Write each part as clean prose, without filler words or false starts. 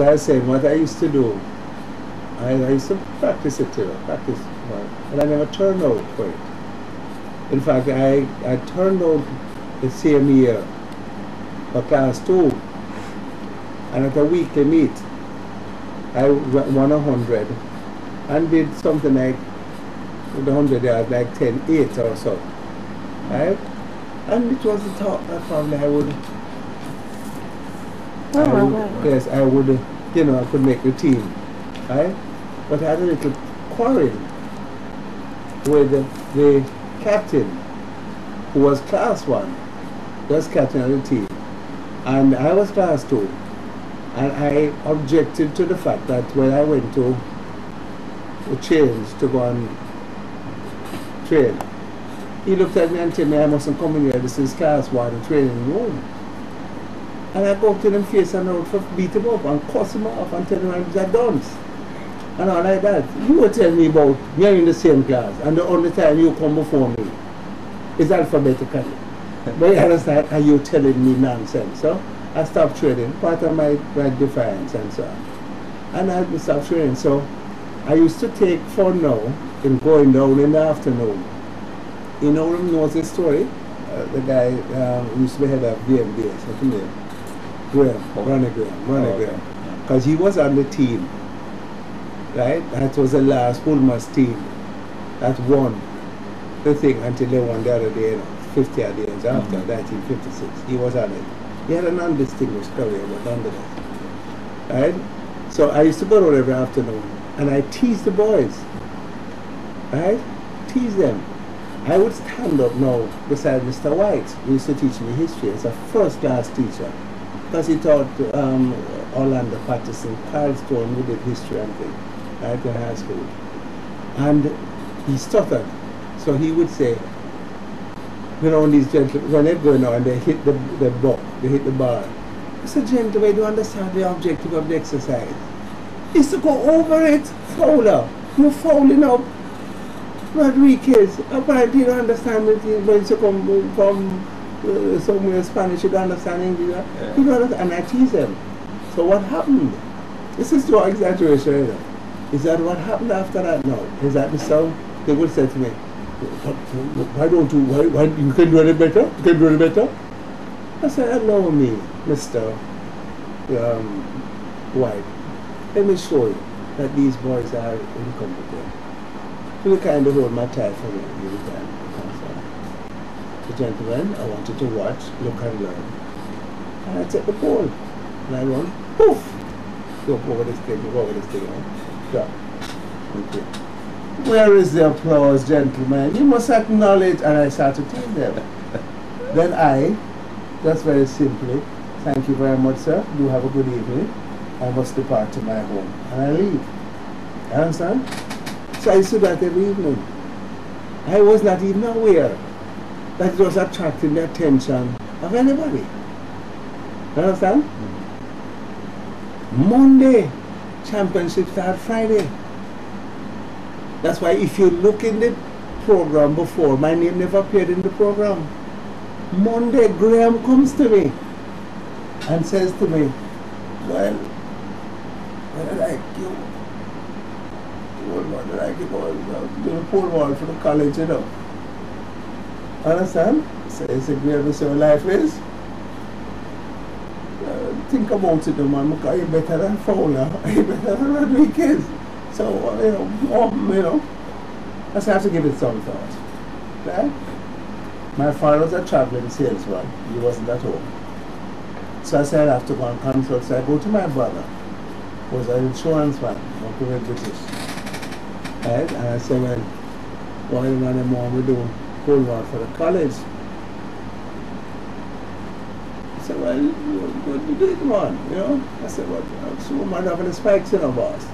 I said, what I used to do, I used to practice it too, but I never turned out for it. In fact, I turned out the same year for class 2, and at a weekly meet, I won 100 and did something like, with the 100 yards, like 10-8 or so, right? And it was the thought that probably I would, yes, I would, you know, I could make the team, right? But I had a little quarrel with the captain, who was class 1, was captain of the team, and I was class 2, and I objected to the fact that when I went to change to go and train, he looked at me and told me I mustn't come in here, this is class 1 training room. And I go up to them face and I would beat him up and cuss him off and tell him I was a dunce. And all like that. You were telling me about you're in the same class and the only time you come before me is alphabetically. But you understand, are you telling me nonsense? So I stopped training, part of my defiance and so on. And I stopped training. So I used to take fun now in going down in the afternoon. You know who knows this story? The guy used to be head of VMBS, what's his name? Ronnie Graham. Because he was on the team, right? That was the last Ulmer's team that won the thing until they won the other day, 50 odd years after, 1956. He was on it. He had an undistinguished career, but nonetheless. Right? So I used to go out every afternoon and I teased the boys. Right? Tease them. I would stand up now beside Mr. White, who used to teach me history. He's a first-class teacher. Because he taught Orlando Patterson, Carl Stone, who did history and things, right, in high school. And he stuttered. So he would say, you know, these gentlemen, when they go now and they hit the block, they hit the bar. I said, gentlemen, do you understand the objective of the exercise? It's to go over it, fouler. You're fouling up. Rodriguez, apparently you don't understand it when you come from somewhere Spanish, you don't understand English. Yeah. You don't understand, and I tease them. So what happened? This is no exaggeration either. Is that what happened after that? No. Is that the sound? They would say to me, why don't you, why you can do it better? You can do it better? I said, allow me, Mr. White. Let me show you that these boys are incompetent. You kind of hold my tie for me every time. The gentlemen, I want you to watch, look and learn. And I take the ball. And I run, poof! Go over this thing, drop. Okay. Where is the applause, gentlemen? You must acknowledge, and I start to tell them. Then I, just very simply, thank you very much, sir. Do have a good evening. I must depart to my home. And I leave. You understand? So I used to do that every evening. I was not even aware that it was attracting the attention of anybody. You understand? Monday, championship start Friday. That's why if you look in the program before, my name never appeared in the program. Monday, Graham comes to me and says to me, well, I like you. What I like you do the pole wall for the college, you know. Understand? So it's a great so life is. Think about it, man, because you're better than Fowler, you're better than Rodriguez. So, you know, I just have to give it some thought. Right? My father was a traveling salesman, he wasn't at home. So I said I have to go and consult, so I go to my brother, who was an insurance man, working with British. Right? And I said, well, what do you want mom we do? Whole one for the college. I said, well, what do you do, man? You know? I said, what? So man having the spikes in our boss.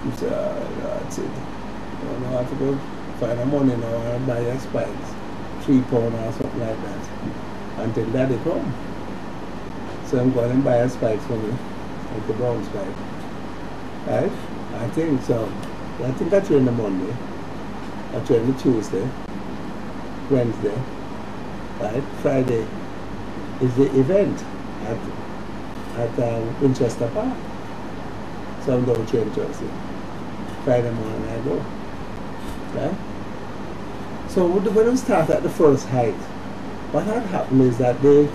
He said, that's it. You know, I have to go find the money now and buy your spikes. £3 or something like that. Until daddy come. So I'm going and buy a spikes for me. Like the brown spike. Right? I think so. I think I train the Monday. I train the Tuesday. Wednesday. Right? Friday is the event at at Winchester Park. So I'm going to train Chelsea. Friday morning I go. Right? So when we start at the first height, what had happened is that the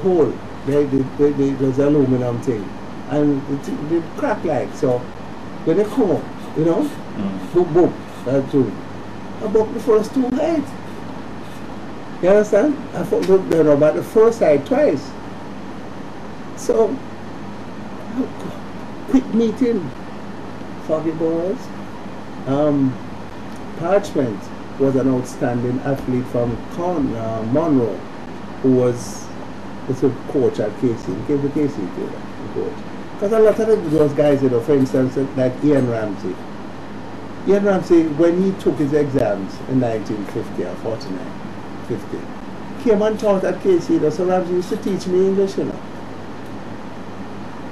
hole, there's aluminum thing, and the crack like, so when they come up, you know, boop boop, that's true. I broke the first two heights. You understand? I thought about the first height twice. So quick meeting, foggy boys. Parchment was an outstanding athlete from Monroe, who was a coach at KC. He came to KC too, the coach. Because a lot of those guys, you know, for instance, like Ian Ramsey. Ian Ramsey, when he took his exams in 1950 or 49, 50, came and taught at KC, you know, so Ramsey used to teach me English, you know.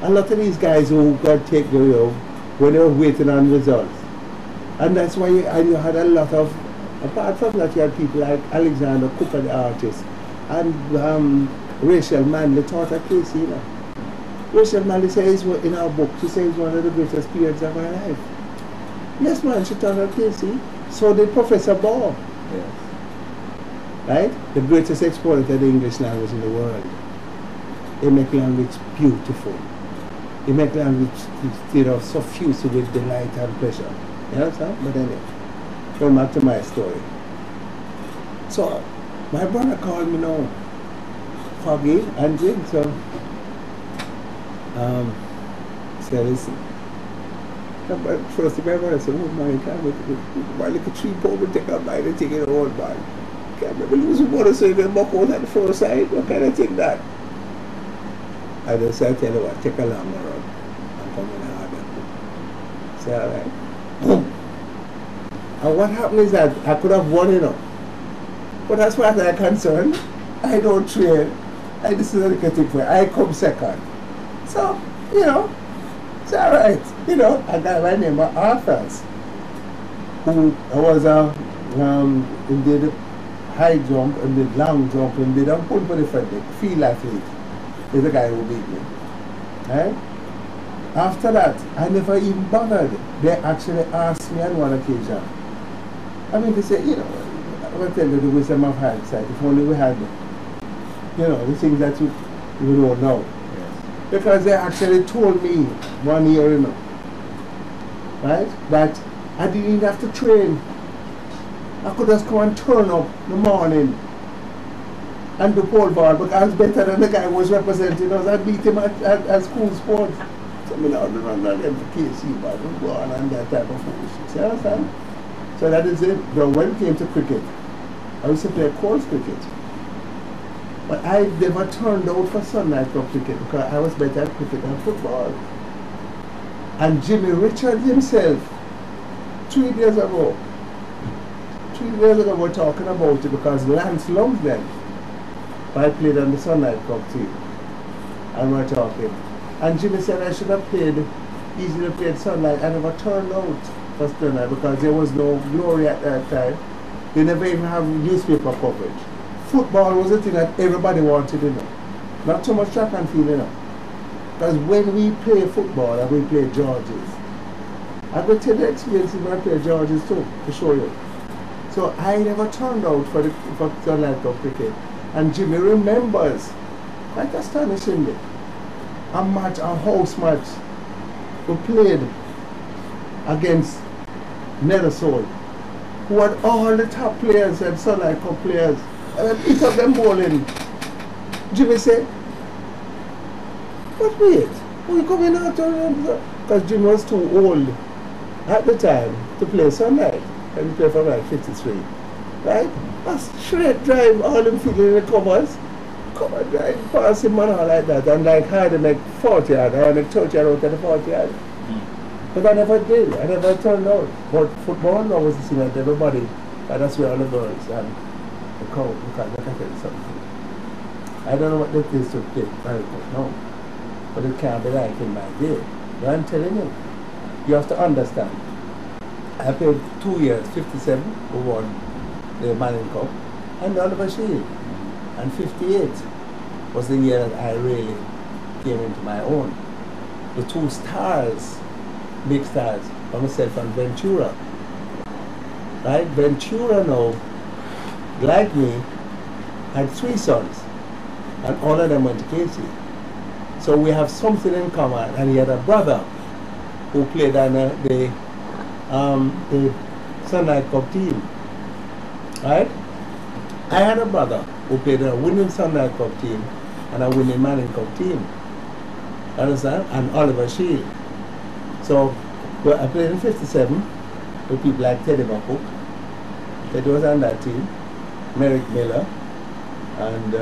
A lot of these guys who got taken, you know, when they were waiting on results. And that's why you had a lot of, apart from that, you had people like Alexander Cooper, the artist, and Rachel Manley taught at KC, you know. Rachel Manley says in our book, she says one of the greatest periods of her life. Yes, man, she taught at KC. So did Professor Ball. Yes. Right? The greatest exponent of the English language in the world. He make language beautiful. He make language, you know, suffused with delight and pleasure. You understand? But anyway, going back to my story. So, my brother called me now, foggy and drink, so said, listen. First thing my brother said, oh man, you can't make my little 3 pound take up by the thing in the old man. Can't make me lose water so you can buck out at the first side. What kind of thing that? I just said, tell you what, take a longer road. I'm coming harder. Say, alright. And what happened is that I could have won, you know. But as far as I'm concerned, I don't train. This is a little thing for I come second. So, you know, it's alright. You know, I got my name Arthurs, who was he did high jump and did long jump and did pull for the field athlete. Is the guy who beat me. Right? After that, I never even bothered. They actually asked me on one occasion. I mean, they say, you know, I will tell you the wisdom of hindsight. If only we had, you know, the things that you don't know. Yes. Because they actually told me 1 year, you know, right, that I didn't even have to train. I could just come and turn up in the morning and do pole ball because I was better than the guy who was representing us. I beat him at school sports. So I mean, I don't know them for KC, but I don't go on and that type of foolishness. You understand? So that is it. But when it came to cricket, I used to play course cricket. But I never turned out for Sunlight Club cricket because I was better at cricket than football. And Jimmy Richards himself, 3 days ago, we're talking about it because Lance loved them. I played on the Sunlight Club team. And we're talking. And Jimmy said I should have easily played Sunlight. I never turned out for Sunlight because there was no glory at that time. They never even have newspaper coverage. Football was a thing that everybody wanted to know. Not so much track and field, you know. Because when we play football and we play Georges, I will tell the experience when I play Georges too, to show you. So I never turned out for Sunlight Club cricket. And Jimmy remembers, quite astonishingly, a house match we played against Nenosol, who had all the top players and Sunlight Cup players, and I picked up them bowling. Jimmy said, but wait, are you coming out? Because Jimmy was too old at the time to play Sunlight, and he played for like 53, right? A straight drive, all them feeling in the covers, cover drive, pass him and all like that, and like hard to make 40 yard, or make 30 yard out of the 40 yard. But I never did, I never turned out. But football now was the thing that everybody, and that's where all the girls and the crowd, because I can tell you something. I don't know what that is to play very good, no. But it can't be like in my day. But I'm telling you, you have to understand. I played 2 years, 57, who won the Manning Cup, and Oliver Shield, and 58. was the year that I really came into my own. The two stars, big stars, for myself and Ventura. Right? Ventura now, like me, had 3 sons, and all of them went to KC. So we have something in common, and he had a brother who played on the Sunlight Cup team. Right? I had a brother who played a winning Sunlight Cup team and a winning Manning Cup team. Understand? And Oliver Shield. So I played in 57 with people like Teddy McCook. Teddy was on that team. Merrick Miller and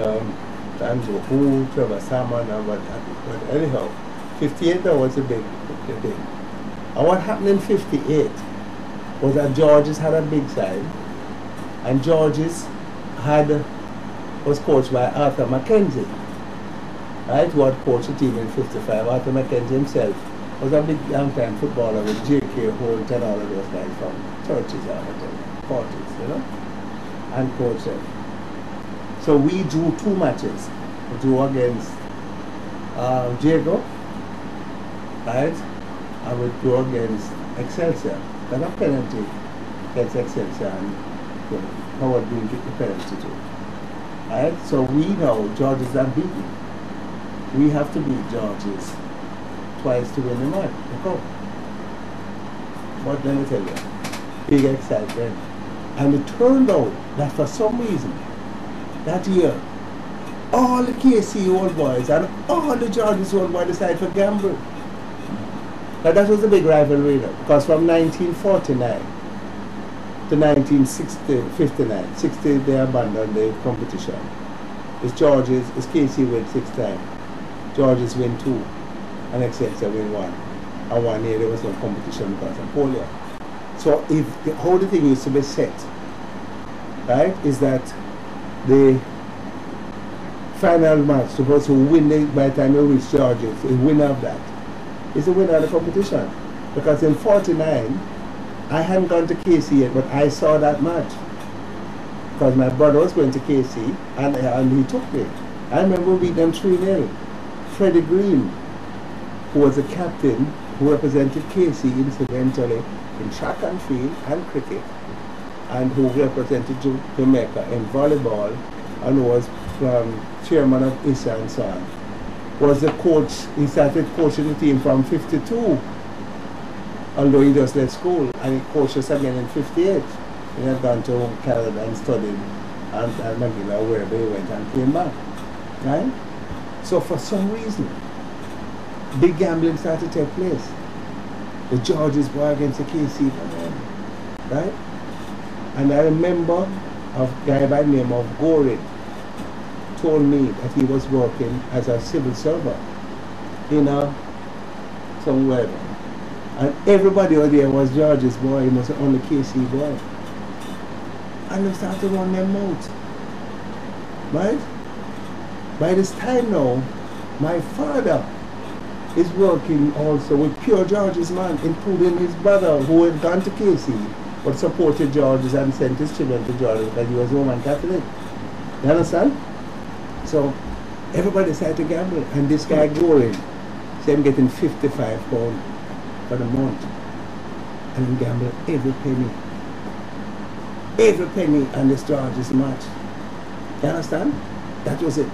Andrew Hu, Trevor Salmon, and but anyhow, 58 that was a big thing. And what happened in 58 was that Georges had a big side, and Georges was coached by Arthur Mackenzie, right, who had coached the team in 55. Arthur Mackenzie himself was a big long-time footballer with J.K. Holt and all of those guys from Churchill Neita, 40s, you know, and coached them. So we drew 2 matches. We drew against Jago, right, and we drew against Excelsior. Got a penalty against Excelsior, and Howard didn't get the penalty too. Right? So we know Georges are beaten. We have to beat Georges twice to win the match, the cup. But let me tell you, big excitement. And it turned out that for some reason, that year, all the KC old boys and all the Georges old boys decided to gamble. Now that was a big rivalry, because from 1949 to 1959, 60 they abandoned the competition. It's Georges, it's KC win 6 times, Georges win 2, and Excelsior win 1. And 1 year there was no competition because of polio. So how the thing used to be set, right, is that the final match, supposed to win it by the time you reach Georges, the winner of that is the winner of the competition. Because in 49, I hadn't gone to KC yet, but I saw that match. Because my brother was going to KC, and he took me. I remember beating them 3-0. Freddie Green, who was the captain, who represented KC incidentally in track and field and cricket, and who represented Jamaica in volleyball, and who was chairman of ISA and so on, was the coach. He started coaching the team from 52, although he just left school, and he coached us again in 58. He had gone to Canada and studied and McGill, wherever he went, and came back. Right? So for some reason, big gambling started to take place. The Georges were against the KC, right? And I remember a guy by the name of Gorin told me that he was working as a civil servant in somewhere. And everybody out there was George's boy, he was the only KC boy. And they started to run their mouth. Right? By this time now, my father is working also with pure George's man, including his brother who had gone to KC but supported George's and sent his children to George's because he was Roman Catholic. You understand? So everybody started to gamble, and this guy going, see him getting £55 for the month, and he gambled every penny on this George's match. You understand? That was it.